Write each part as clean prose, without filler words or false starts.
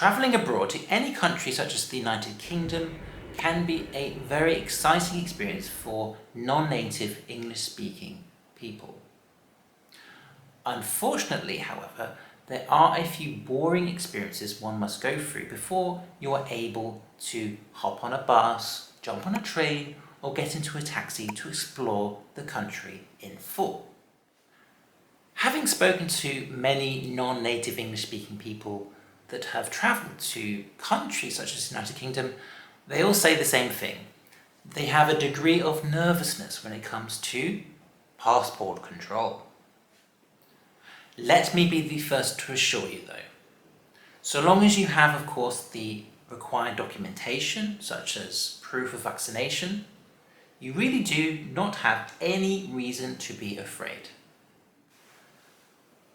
Travelling abroad to any country such as the United Kingdom can be a very exciting experience for non-native English-speaking people. Unfortunately, however, there are a few boring experiences one must go through before you are able to hop on a bus, jump on a train, or get into a taxi to explore the country in full. Having spoken to many non-native English-speaking people that have travelled to countries such as the United Kingdom, they all say the same thing. They have a degree of nervousness when it comes to passport control. Let me be the first to assure you though, so long as you have of course the required documentation such as proof of vaccination, you really do not have any reason to be afraid.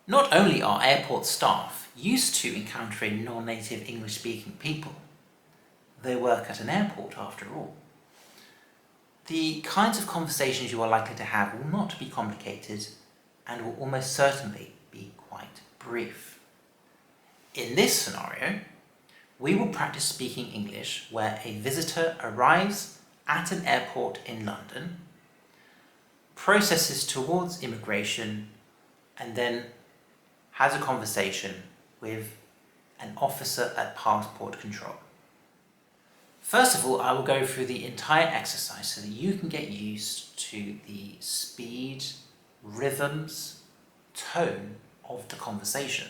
Not only are airport staff used to encountering non-native English-speaking people, they work at an airport after all. The kinds of conversations you are likely to have will not be complicated and will almost certainly be quite brief. In this scenario, we will practice speaking English where a visitor arrives at an airport in London, processes towards immigration, and then has a conversation with an officer at passport control. First of all, I will go through the entire exercise so that you can get used to the speed, rhythms, tone of the conversation.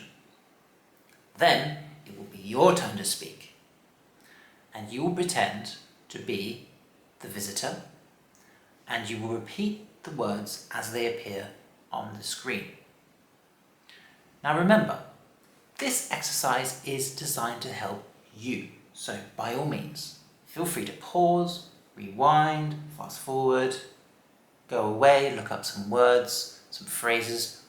Then it will be your turn to speak, and you will pretend to be the visitor, and you will repeat the words as they appear on the screen. Now remember, this exercise is designed to help you, so by all means, feel free to pause, rewind, fast forward, go away, look up some words, some phrases,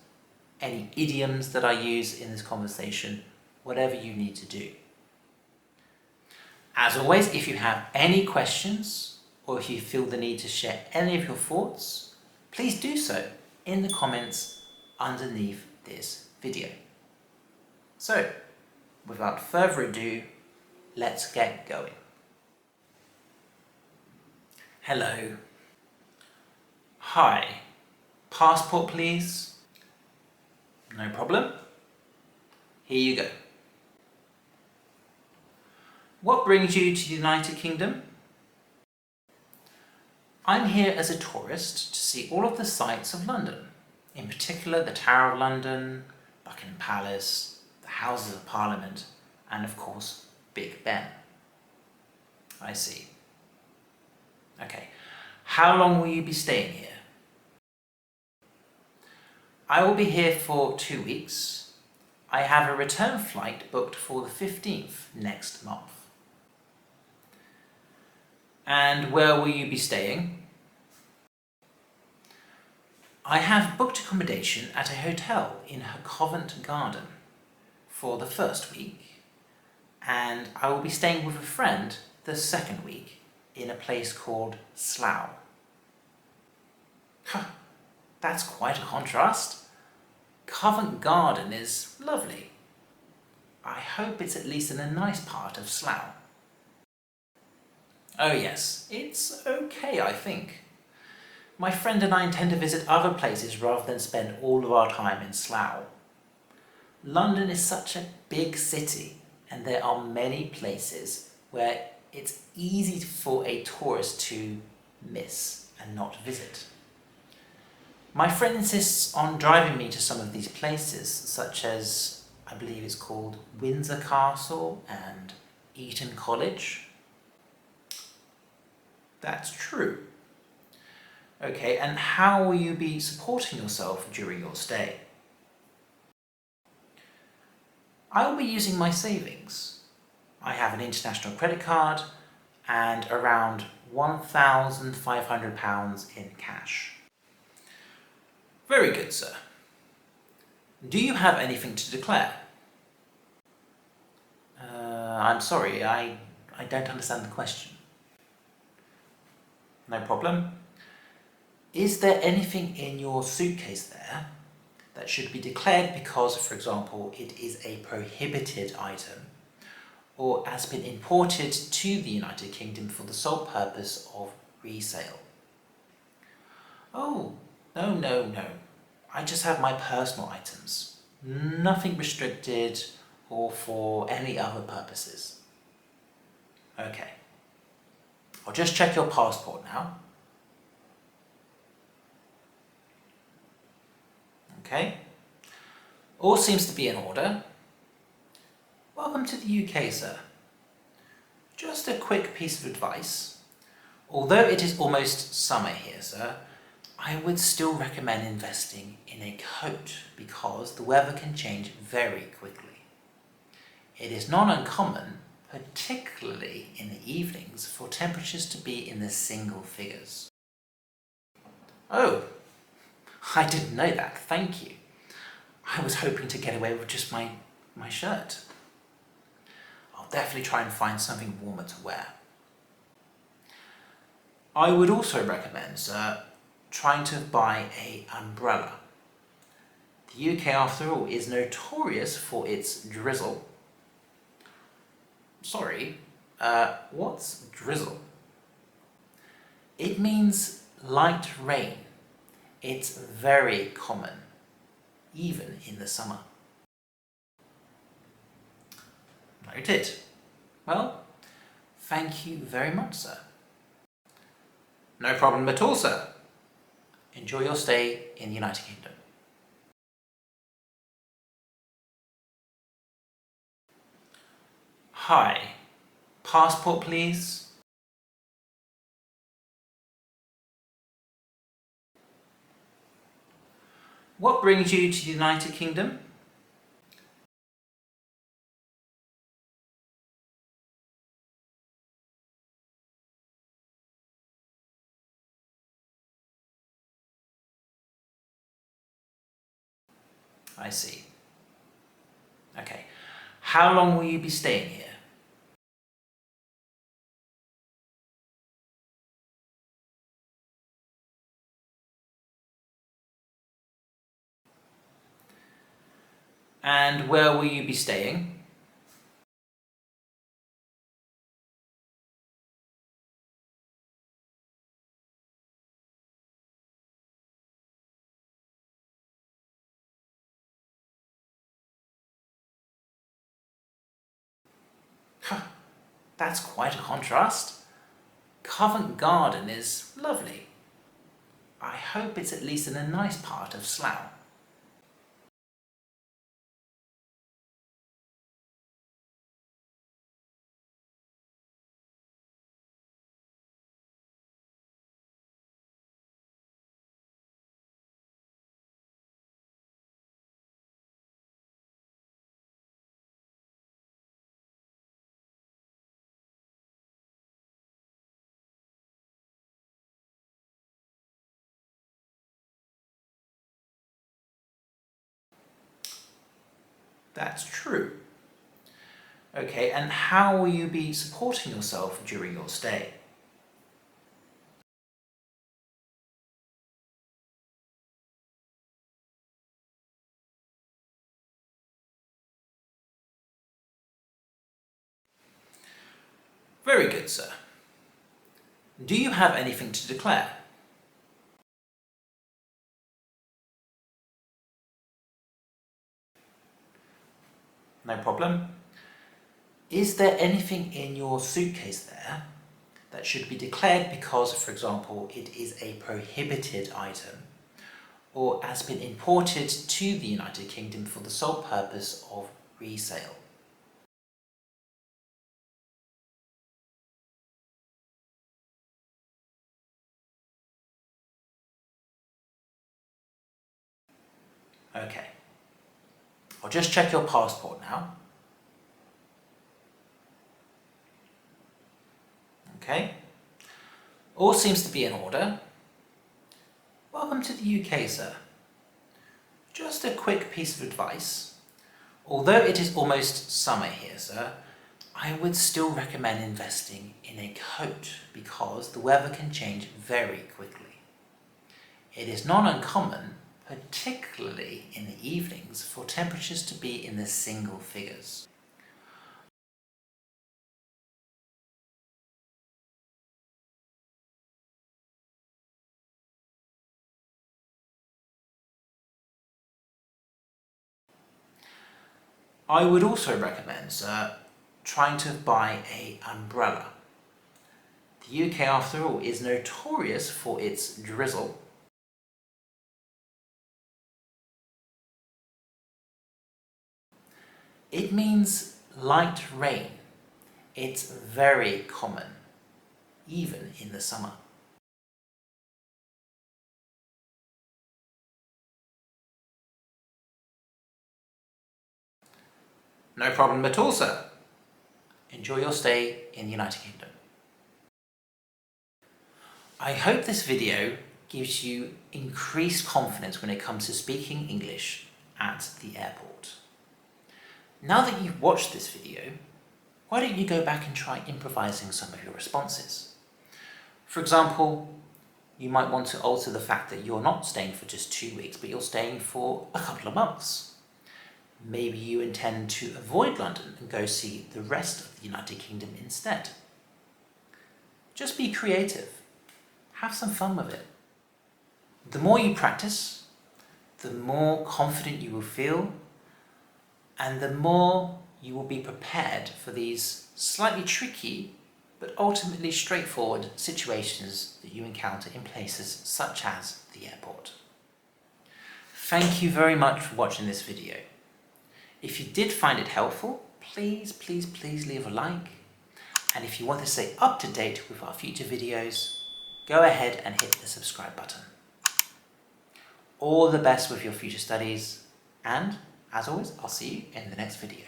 any idioms that I use in this conversation, whatever you need to do. As always, if you have any questions or if you feel the need to share any of your thoughts, please do so in the comments underneath this video. So, without further ado, let's get going. Hello. Hi. Passport, please. No problem. Here you go. What brings you to the United Kingdom? I'm here as a tourist to see all of the sights of London, in particular the Tower of London, Buckingham Palace, the Houses of Parliament, and of course, Big Ben. I see. Okay, how long will you be staying here? I will be here for 2 weeks. I have a return flight booked for the 15th next month. And where will you be staying? I have booked accommodation at a hotel in Covent Garden for the first week, and I will be staying with a friend the second week in a place called Slough. That's quite a contrast. Covent Garden is lovely. I hope it's at least in a nice part of Slough. Oh yes, it's okay, I think. My friend and I intend to visit other places rather than spend all of our time in Slough. London is such a big city, and there are many places where it's easy for a tourist to miss and not visit. My friend insists on driving me to some of these places, such as, I believe it's called Windsor Castle and Eton College. That's true. Okay, and how will you be supporting yourself during your stay? I will be using my savings. I have an international credit card and around £1,500 in cash. Very good, sir. Do you have anything to declare? I'm sorry, I don't understand the question. No problem. Is there anything in your suitcase there that should be declared because, for example, it is a prohibited item, or has been imported to the United Kingdom for the sole purpose of resale. Oh, no. I just have my personal items. Nothing restricted or for any other purposes. Okay. I'll just check your passport now. Okay. All seems to be in order. Welcome to the UK, sir. Just a quick piece of advice. Although it is almost summer here, sir, I would still recommend investing in a coat because the weather can change very quickly. It is not uncommon, particularly in the evenings, for temperatures to be in the single figures. Oh, I didn't know that, thank you. I was hoping to get away with just my shirt. I'll definitely try and find something warmer to wear. I would also recommend, sir, trying to buy an umbrella. The UK, after all, is notorious for its drizzle. Sorry, what's drizzle? It means light rain. It's very common, even in the summer. Noted. Well, thank you very much, sir. No problem at all, sir. Enjoy your stay in the United Kingdom. Hi. Passport, please. What brings you to the United Kingdom? I see. Okay. How long will you be staying here? And where will you be staying? That's quite a contrast. Covent Garden is lovely. I hope it's at least in a nice part of Slough. That's true. Okay, and how will you be supporting yourself during your stay? Very good, sir. Do you have anything to declare? No problem. Is there anything in your suitcase there that should be declared because, for example, it is a prohibited item or has been imported to the United Kingdom for the sole purpose of resale? Okay. I'll just check your passport now. Okay. All seems to be in order. Welcome to the UK, sir. Just a quick piece of advice. Although it is almost summer here, sir, I would still recommend investing in a coat because the weather can change very quickly. It is not uncommon, particularly in the evenings, for temperatures to be in the single figures. I would also recommend, trying to buy an umbrella. The UK, after all, is notorious for its drizzle. It means light rain. It's very common, even in the summer. No problem at all, sir. Enjoy your stay in the United Kingdom. I hope this video gives you increased confidence when it comes to speaking English at the airport. Now that you've watched this video, why don't you go back and try improvising some of your responses? For example, you might want to alter the fact that you're not staying for just 2 weeks, but you're staying for a couple of months. Maybe you intend to avoid London and go see the rest of the United Kingdom instead. Just be creative. Have some fun with it. The more you practice, the more confident you will feel, and the more you will be prepared for these slightly tricky but ultimately straightforward situations that you encounter in places such as the airport. Thank you very much for watching this video. If you did find it helpful, please leave a like. And if you want to stay up to date with our future videos, go ahead and hit the subscribe button. All the best with your future studies, and as always, I'll see you in the next video.